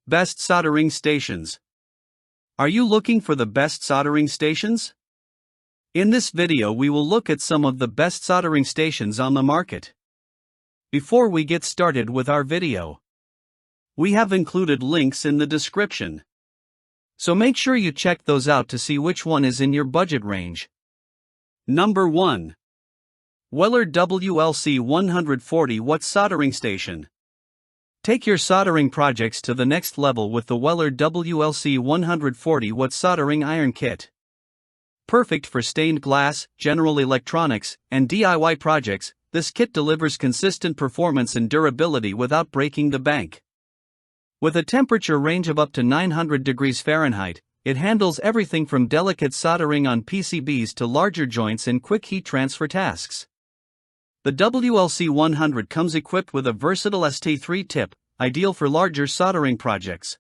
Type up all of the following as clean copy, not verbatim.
Best soldering stations. Are you looking for the best soldering stations? In this video we will look at some of the best soldering stations on the market. Before we get started with our video, we have included links in the description, so make sure you check those out to see which one is in your budget range. Number 1. Weller WLC 140 Watt Soldering Station. Take your soldering projects to the next level with the Weller WLC 140 Watt Soldering Iron Kit. Perfect for stained glass, general electronics, and DIY projects, this kit delivers consistent performance and durability without breaking the bank. With a temperature range of up to 900 degrees Fahrenheit, it handles everything from delicate soldering on PCBs to larger joints and quick heat transfer tasks. The WLC 100 comes equipped with a versatile ST3 tip, ideal for larger soldering projects.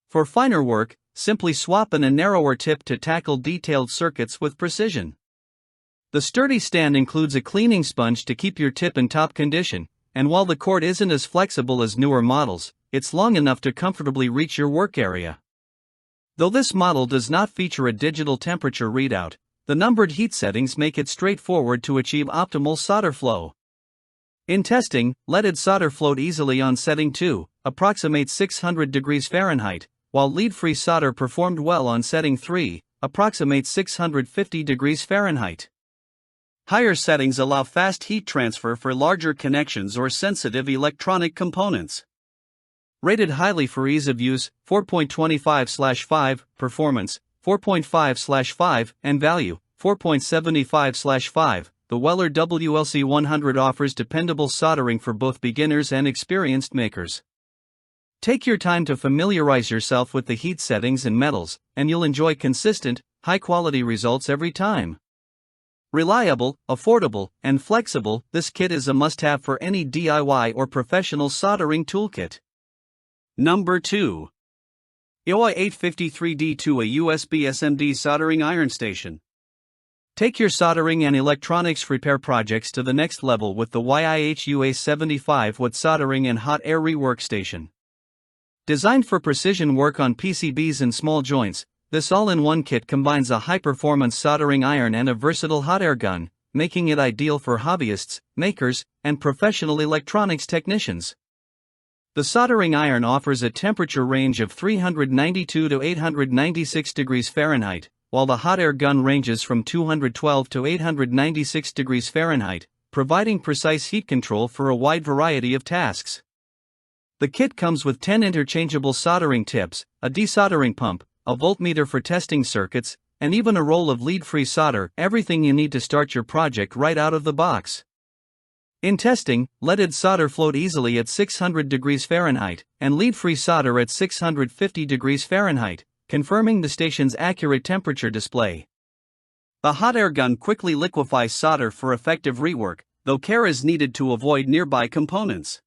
For finer work, simply swap in a narrower tip to tackle detailed circuits with precision. The sturdy stand includes a cleaning sponge to keep your tip in top condition, and while the cord isn't as flexible as newer models, it's long enough to comfortably reach your work area. Though this model does not feature a digital temperature readout, the numbered heat settings make it straightforward to achieve optimal solder flow. In testing, leaded solder flowed easily on setting 2, approximate 600 degrees Fahrenheit, while lead-free solder performed well on setting 3, approximate 650 degrees Fahrenheit. Higher settings allow fast heat transfer for larger connections or sensitive electronic components. Rated highly for ease of use, 4.25/5, performance, 4.5/5, and value, 4.75/5, the Weller WLC 100 offers dependable soldering for both beginners and experienced makers. Take your time to familiarize yourself with the heat settings and metals, and you'll enjoy consistent, high-quality results every time. Reliable, affordable, and flexible, this kit is a must-have for any DIY or professional soldering toolkit. Number 2. Yihua 853D2 A USB SMD Soldering Iron Station. Take your soldering and electronics repair projects to the next level with the Yihua 75 Watt Soldering and Hot Air Rework Station. Designed for precision work on PCBs and small joints, this all-in-one kit combines a high-performance soldering iron and a versatile hot air gun, making it ideal for hobbyists, makers, and professional electronics technicians. The soldering iron offers a temperature range of 392 to 896 degrees Fahrenheit, while the hot air gun ranges from 212 to 896 degrees Fahrenheit, providing precise heat control for a wide variety of tasks. The kit comes with 10 interchangeable soldering tips, a desoldering pump, a voltmeter for testing circuits, and even a roll of lead-free solder, everything you need to start your project right out of the box. In testing, leaded solder flowed easily at 600 degrees Fahrenheit, and lead-free solder at 650 degrees Fahrenheit, confirming the station's accurate temperature display. The hot air gun quickly liquefies solder for effective rework, though care is needed to avoid nearby components.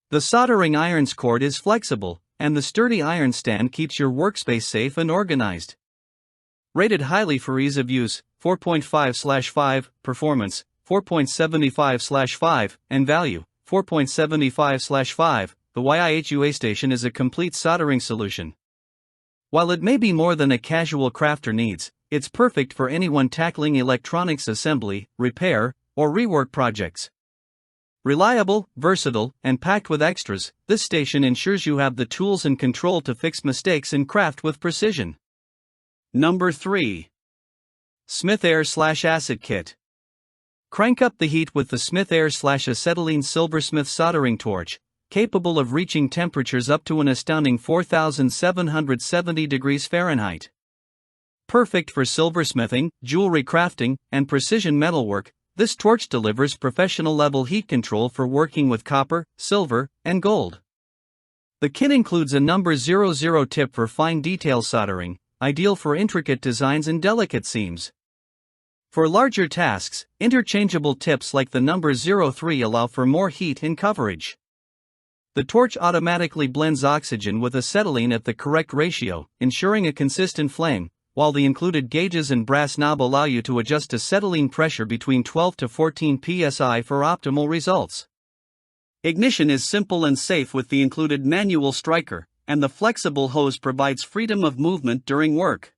The soldering iron's cord is flexible, and the sturdy iron stand keeps your workspace safe and organized. Rated highly for ease of use, 4.5/5, performance, 4.75/5, and value, 4.75/5, the Yihua station is a complete soldering solution. While it may be more than a casual crafter needs, it's perfect for anyone tackling electronics assembly, repair, or rework projects. Reliable, versatile, and packed with extras, this station ensures you have the tools and control to fix mistakes and craft with precision. Number 3. Smith Air/Acet Kit. Crank up the heat with the Smith Air/Acetylene Silversmith Soldering Torch, capable of reaching temperatures up to an astounding 4,770 degrees Fahrenheit. Perfect for silversmithing, jewelry crafting, and precision metalwork, this torch delivers professional-level heat control for working with copper, silver, and gold. The kit includes a number 00 tip for fine detail soldering, ideal for intricate designs and delicate seams. For larger tasks, interchangeable tips like the number 03 allow for more heat and coverage. The torch automatically blends oxygen with acetylene at the correct ratio, ensuring a consistent flame, while the included gauges and brass knob allow you to adjust acetylene pressure between 12 to 14 psi for optimal results. Ignition is simple and safe with the included manual striker, and the flexible hose provides freedom of movement during work.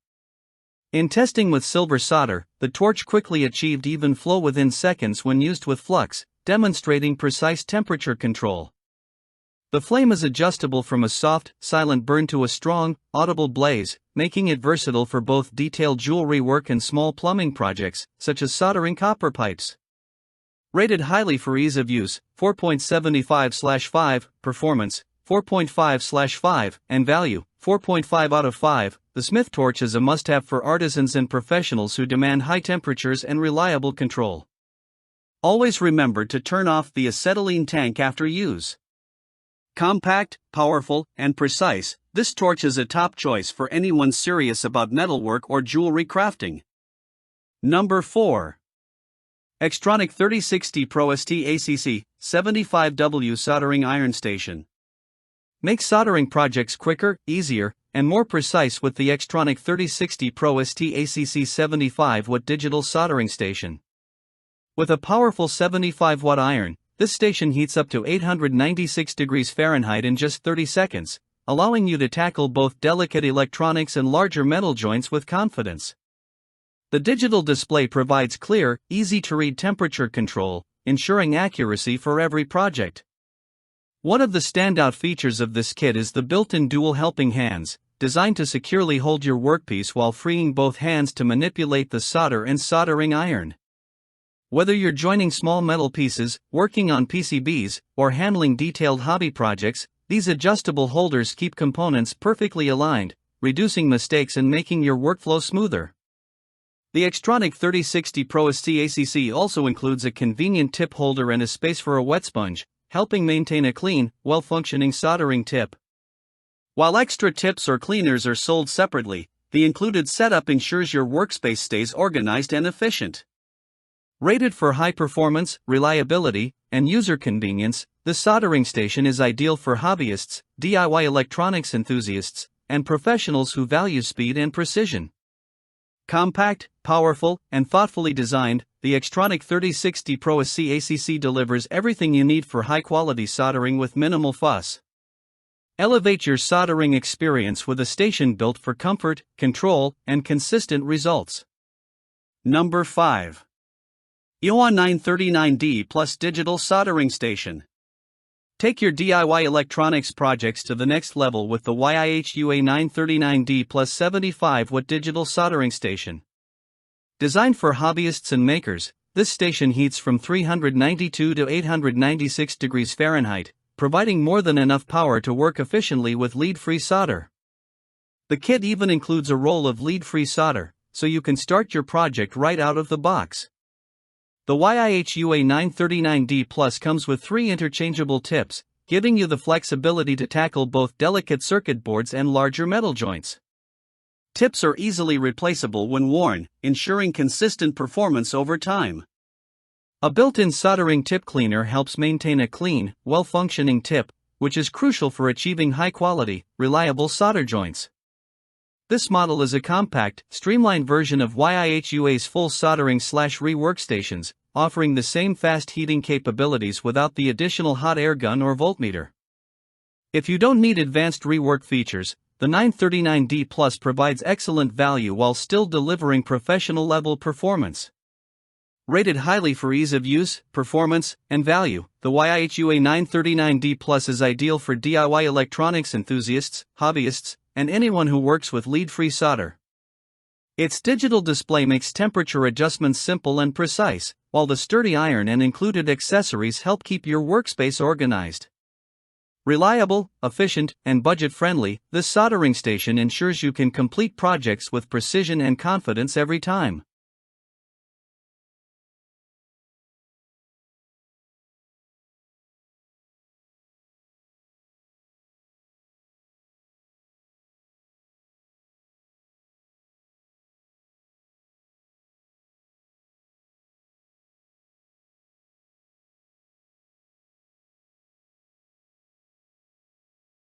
In testing with silver solder, the torch quickly achieved even flow within seconds when used with flux, demonstrating precise temperature control. The flame is adjustable from a soft, silent burn to a strong, audible blaze, making it versatile for both detailed jewelry work and small plumbing projects, such as soldering copper pipes. Rated highly for ease of use, 4.75/5, performance, 4.5/5, and value, 4.5 out of 5, the Smith torch is a must-have for artisans and professionals who demand high temperatures and reliable control. Always remember to turn off the acetylene tank after use. Compact, powerful, and precise, this torch is a top choice for anyone serious about metalwork or jewelry crafting. Number 4. X-Tronic 3060 Pro ST ACC 75W Soldering Iron Station. Make soldering projects quicker, easier, and more precise with the X-Tronic 3060 Pro ST ACC 75W digital soldering station. With a powerful 75-watt iron, this station heats up to 896 degrees Fahrenheit in just 30 seconds, allowing you to tackle both delicate electronics and larger metal joints with confidence. The digital display provides clear, easy-to-read temperature control, ensuring accuracy for every project. One of the standout features of this kit is the built-in dual helping hands, designed to securely hold your workpiece while freeing both hands to manipulate the solder and soldering iron. Whether you're joining small metal pieces, working on PCBs, or handling detailed hobby projects, these adjustable holders keep components perfectly aligned, reducing mistakes and making your workflow smoother. The X-Tronic 3060 Pro ST ACC also includes a convenient tip holder and a space for a wet sponge, helping maintain a clean, well-functioning soldering tip. While extra tips or cleaners are sold separately, the included setup ensures your workspace stays organized and efficient. Rated for high performance, reliability, and user convenience, the soldering station is ideal for hobbyists, DIY electronics enthusiasts, and professionals who value speed and precision. Compact, powerful, and thoughtfully designed, the X-Tronic 3060 Pro ST ACC delivers everything you need for high-quality soldering with minimal fuss. Elevate your soldering experience with a station built for comfort, control, and consistent results. Number 5. Yihua 939D Plus Digital Soldering Station. Take your DIY electronics projects to the next level with the Yihua 939D Plus 75W Digital Soldering Station. Designed for hobbyists and makers, this station heats from 392 to 896 degrees Fahrenheit, providing more than enough power to work efficiently with lead-free solder. The kit even includes a roll of lead-free solder, so you can start your project right out of the box. The Yihua 939D Plus comes with 3 interchangeable tips, giving you the flexibility to tackle both delicate circuit boards and larger metal joints. Tips are easily replaceable when worn, ensuring consistent performance over time. A built-in soldering tip cleaner helps maintain a clean, well-functioning tip, which is crucial for achieving high-quality, reliable solder joints. This model is a compact, streamlined version of Yihua's full soldering/re workstations, offering the same fast heating capabilities without the additional hot air gun or voltmeter. If you don't need advanced rework features, the 939D Plus provides excellent value while still delivering professional-level performance. Rated highly for ease of use, performance, and value, the Yihua 939D Plus is ideal for DIY electronics enthusiasts, hobbyists, and anyone who works with lead-free solder. Its digital display makes temperature adjustments simple and precise, while the sturdy iron and included accessories help keep your workspace organized. Reliable, efficient, and budget-friendly, this soldering station ensures you can complete projects with precision and confidence every time.